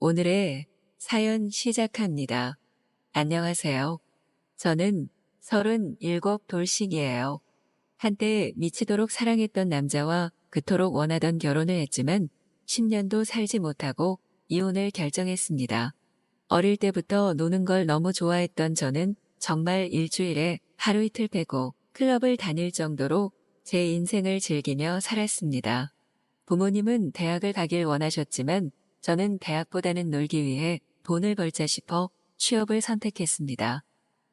오늘의 사연 시작합니다. 안녕하세요. 저는 37 돌싱이에요. 한때 미치도록 사랑했던 남자와 그토록 원하던 결혼을 했지만 10년도 살지 못하고 이혼을 결정했습니다. 어릴 때부터 노는 걸 너무 좋아했던 저는 정말 일주일에 하루 이틀 빼고 클럽을 다닐 정도로 제 인생을 즐기며 살았습니다. 부모님은 대학을 가길 원하셨지만 저는 대학보다는 놀기 위해 돈을 벌자 싶어 취업을 선택했습니다.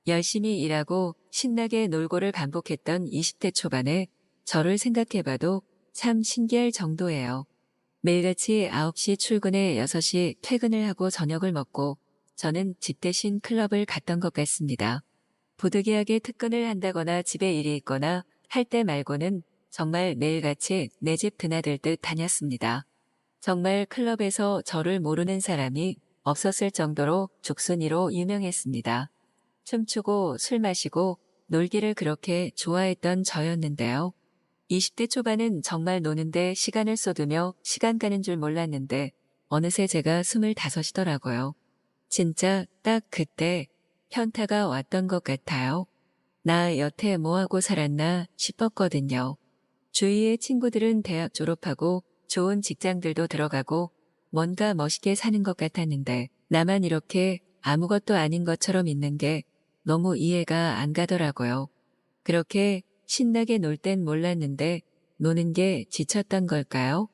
열심히 일하고 신나게 놀고를 반복했던 20대 초반에 저를 생각해봐도 참 신기할 정도예요. 매일같이 9시 출근에 6시 퇴근을 하고 저녁을 먹고 저는 집 대신 클럽을 갔던 것 같습니다. 부득이하게 특근을 한다거나 집에 일이 있거나 할 때 말고는 정말 매일같이 내 집 드나들 듯 다녔습니다. 정말 클럽에서 저를 모르는 사람이 없었을 정도로 죽순이로 유명했습니다. 춤추고 술 마시고 놀기를 그렇게 좋아했던 저였는데요. 20대 초반은 정말 노는데 시간을 쏟으며 시간 가는 줄 몰랐는데 어느새 제가 25이더라고요. 진짜 딱 그때 현타가 왔던 것 같아요. 나 여태 뭐하고 살았나 싶었거든요. 주위의 친구들은 대학 졸업하고 좋은 직장들도 들어가고 뭔가 멋있게 사는 것 같았는데 나만 이렇게 아무것도 아닌 것처럼 있는 게 너무 이해가 안 가더라고요. 그렇게 신나게 놀 땐 몰랐는데 노는 게 지쳤던 걸까요?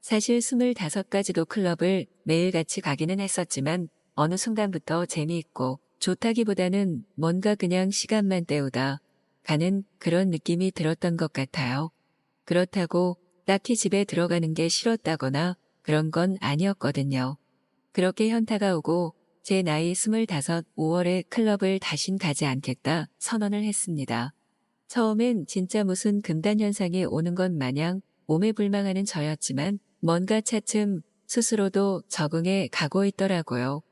사실 25가지도 클럽을 매일같이 가기는 했었지만 어느 순간부터 재미있고 좋다기보다는 뭔가 그냥 시간만 때우다 가는 그런 느낌이 들었던 것 같아요. 그렇다고 딱히 집에 들어가는 게 싫었다거나 그런 건 아니었거든요. 그렇게 현타가 오고 제 나이 25, 5월에 클럽을 다신 가지 않겠다 선언을 했습니다. 처음엔 진짜 무슨 금단 현상이 오는 것 마냥 몸에 불망하는 저였지만 뭔가 차츰 스스로도 적응해 가고 있더라고요.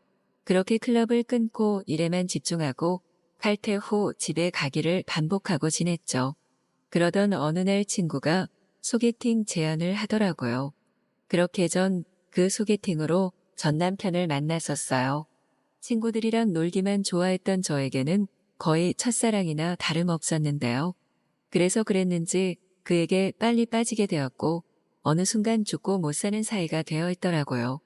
그렇게 클럽을 끊고 일에만 집중하고 칼퇴 후 집에 가기를 반복하고 지냈죠. 그러던 어느 날 친구가 소개팅 제안을 하더라고요. 그렇게 전 그 소개팅으로 전 남편을 만났었어요. 친구들이랑 놀기만 좋아했던 저에게는 거의 첫사랑이나 다름없었는데요. 그래서 그랬는지 그에게 빨리 빠지게 되었고 어느 순간 죽고 못 사는 사이가 되어 있더라고요.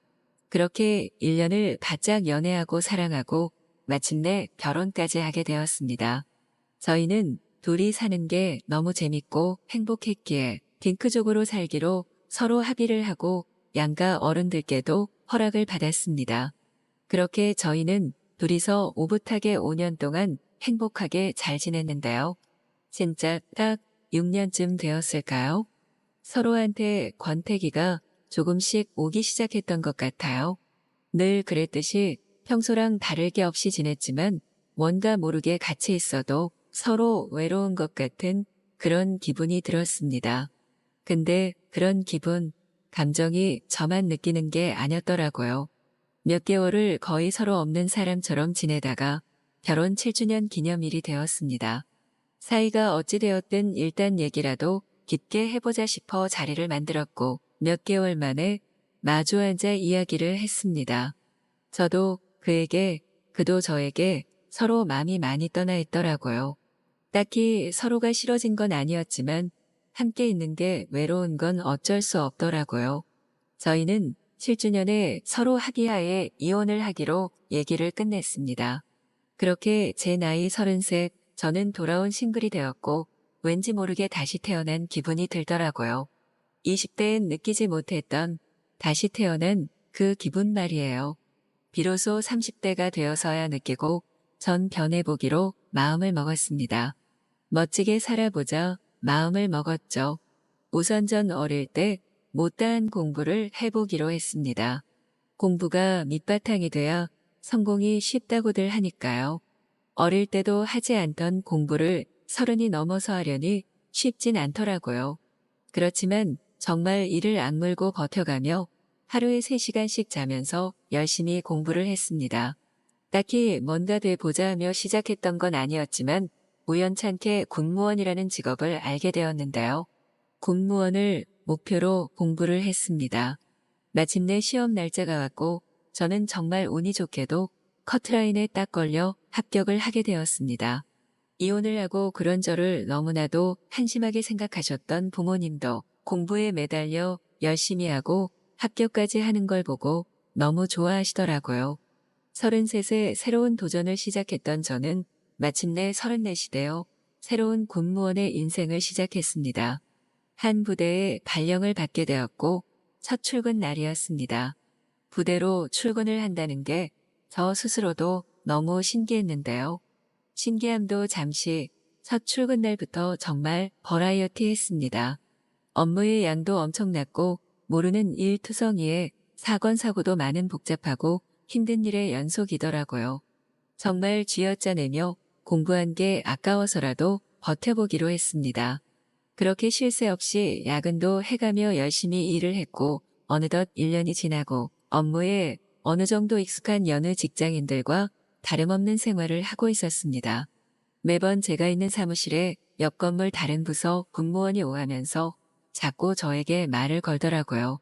그렇게 1년을 바짝 연애하고 사랑하고 마침내 결혼까지 하게 되었습니다. 저희는 둘이 사는 게 너무 재밌고 행복했기에 딩크족으로 살기로 서로 합의를 하고 양가 어른들께도 허락을 받았습니다. 그렇게 저희는 둘이서 오붓하게 5년 동안 행복하게 잘 지냈는데요. 진짜 딱 6년쯤 되었을까요? 서로한테 권태기가 조금씩 오기 시작했던 것 같아요. 늘 그랬듯이 평소랑 다를 게 없이 지냈지만 뭔가 모르게 같이 있어도 서로 외로운 것 같은 그런 기분이 들었습니다. 근데 그런 기분, 감정이 저만 느끼는 게 아니었더라고요. 몇 개월을 거의 서로 없는 사람처럼 지내다가 결혼 7주년 기념일이 되었습니다. 사이가 어찌 되었든 일단 얘기라도 깊게 해보자 싶어 자리를 만들었고 몇 개월 만에 마주 앉아 이야기를 했습니다. 저도 그에게, 그도 저에게 서로 마음이 많이 떠나 있더라고요. 딱히 서로가 싫어진 건 아니었지만 함께 있는 게 외로운 건 어쩔 수 없더라고요. 저희는 7주년에 서로 합의하에 이혼을 하기로 얘기를 끝냈습니다. 그렇게 제 나이 33, 저는 돌아온 싱글이 되었고 왠지 모르게 다시 태어난 기분이 들더라고요. 20대엔 느끼지 못했던 다시 태어난 그 기분 말이에요. 비로소 30대가 되어서야 느끼고 전 변해보기로 마음을 먹었습니다. 멋지게 살아보자 마음을 먹었죠. 우선 전 어릴 때 못다한 공부를 해보기로 했습니다. 공부가 밑바탕이 돼야 성공이 쉽다고들 하니까요. 어릴 때도 하지 않던 공부를 30이 넘어서 하려니 쉽진 않더라고요. 그렇지만 정말 이를 악물고 버텨가며 하루에 3시간씩 자면서 열심히 공부를 했습니다. 딱히 뭔가 돼보자 하며 시작했던 건 아니었지만 우연찮게 군무원이라는 직업을 알게 되었는데요. 군무원을 목표로 공부를 했습니다. 마침내 시험 날짜가 왔고 저는 정말 운이 좋게도 커트라인에 딱 걸려 합격을 하게 되었습니다. 이혼을 하고 그런 저를 너무나도 한심하게 생각하셨던 부모님도 공부에 매달려 열심히 하고 합격까지 하는 걸 보고 너무 좋아하시더라고요. 33세 새로운 도전을 시작했던 저는 마침내 34이 되어 새로운 군무원의 인생을 시작했습니다. 한 부대에 발령을 받게 되었고 첫 출근 날이었습니다. 부대로 출근을 한다는 게 저 스스로도 너무 신기했는데요. 신기함도 잠시 첫 출근 날부터 정말 버라이어티 했습니다. 업무의 양도 엄청났고 모르는 일투성이에 사건 사고도 많은 복잡하고 힘든 일의 연속이더라고요. 정말 쥐어짜내며 공부한 게 아까워서라도 버텨보기로 했습니다. 그렇게 쉴 새 없이 야근도 해가며 열심히 일을 했고 어느덧 1년이 지나고 업무에 어느 정도 익숙한 여느 직장인들과 다름없는 생활을 하고 있었습니다. 매번 제가 있는 사무실에 옆 건물 다른 부서 군무원이 오가면서 자꾸 저에게 말을 걸더라고요.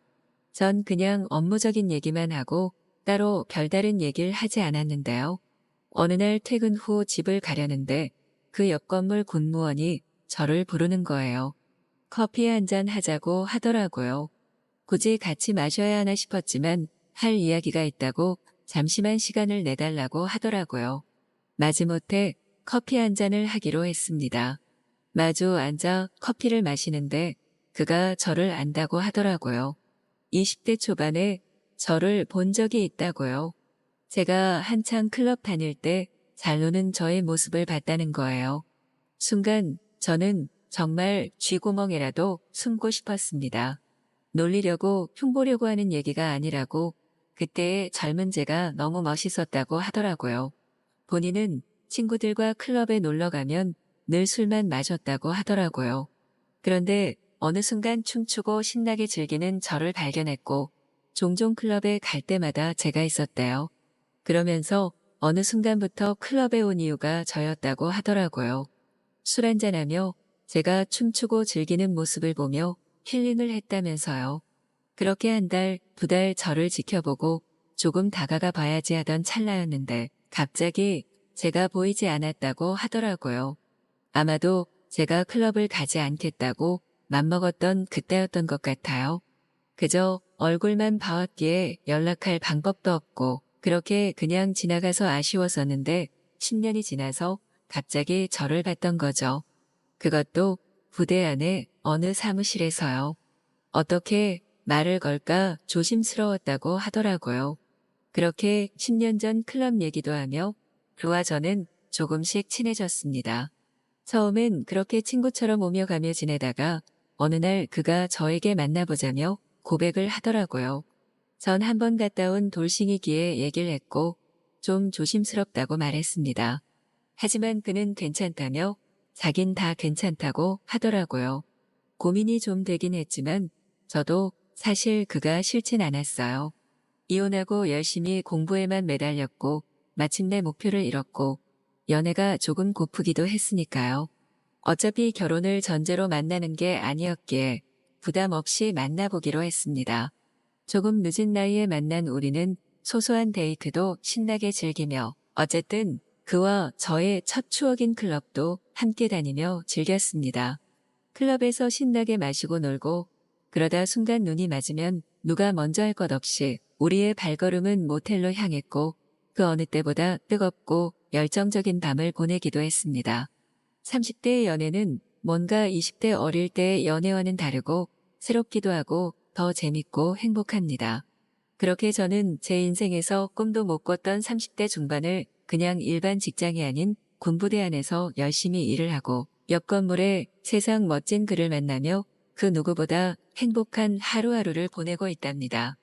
전 그냥 업무적인 얘기만 하고 따로 별다른 얘기를 하지 않았는데요. 어느 날 퇴근 후 집을 가려는데 그 옆 건물 군무원이 저를 부르는 거예요. 커피 한 잔 하자고 하더라고요. 굳이 같이 마셔야 하나 싶었지만 할 이야기가 있다고 잠시만 시간을 내달라고 하더라고요. 마지못해 커피 한 잔을 하기로 했습니다. 마주 앉아 커피를 마시는데 그가 저를 안다고 하더라고요. 20대 초반에 저를 본 적이 있다고요. 제가 한창 클럽 다닐 때 잘 노는 저의 모습을 봤다는 거예요. 순간 저는 정말 쥐구멍이라도 숨고 싶었습니다. 놀리려고 흉보려고 하는 얘기가 아니라고 그때의 젊은 제가 너무 멋있었다고 하더라고요. 본인은 친구들과 클럽에 놀러 가면 늘 술만 마셨다고 하더라고요. 그런데 어느 순간 춤추고 신나게 즐기는 저를 발견했고 종종 클럽에 갈 때마다 제가 있었대요. 그러면서 어느 순간부터 클럽에 온 이유가 저였다고 하더라고요. 술 한잔하며 제가 춤추고 즐기는 모습을 보며 힐링을 했다면서요. 그렇게 한 달, 두 달 저를 지켜보고 조금 다가가 봐야지 하던 찰나였는데 갑자기 제가 보이지 않았다고 하더라고요. 아마도 제가 클럽을 가지 않겠다고 맘먹었던 그때였던 것 같아요. 그저 얼굴만 봐왔기에 연락할 방법도 없고 그렇게 그냥 지나가서 아쉬웠었는데 10년이 지나서 갑자기 저를 봤던 거죠. 그것도 부대 안에 어느 사무실에서요. 어떻게 말을 걸까 조심스러웠다고 하더라고요. 그렇게 10년 전 클럽 얘기도 하며 그와 저는 조금씩 친해졌습니다. 처음엔 그렇게 친구처럼 오며 가며 지내다가 어느 날 그가 저에게 만나보자며 고백을 하더라고요. 전 한 번 갔다 온 돌싱이기에 얘기를 했고 좀 조심스럽다고 말했습니다. 하지만 그는 괜찮다며 자긴 다 괜찮다고 하더라고요. 고민이 좀 되긴 했지만 저도 사실 그가 싫진 않았어요. 이혼하고 열심히 공부에만 매달렸고 마침내 목표를 잃었고 연애가 조금 고프기도 했으니까요. 어차피 결혼을 전제로 만나는 게 아니었기에 부담 없이 만나보기로 했습니다. 조금 늦은 나이에 만난 우리는 소소한 데이트도 신나게 즐기며 어쨌든 그와 저의 첫 추억인 클럽도 함께 다니며 즐겼습니다. 클럽에서 신나게 마시고 놀고 그러다 순간 눈이 맞으면 누가 먼저 할 것 없이 우리의 발걸음은 모텔로 향했고 그 어느 때보다 뜨겁고 열정적인 밤을 보내기도 했습니다. 30대의 연애는 뭔가 20대 어릴 때의 연애와는 다르고 새롭기도 하고 더 재밌고 행복합니다. 그렇게 저는 제 인생에서 꿈도 못 꿨던 30대 중반을 그냥 일반 직장이 아닌 군부대 안에서 열심히 일을 하고 옆 건물에 세상 멋진 그를 만나며 그 누구보다 행복한 하루하루를 보내고 있답니다.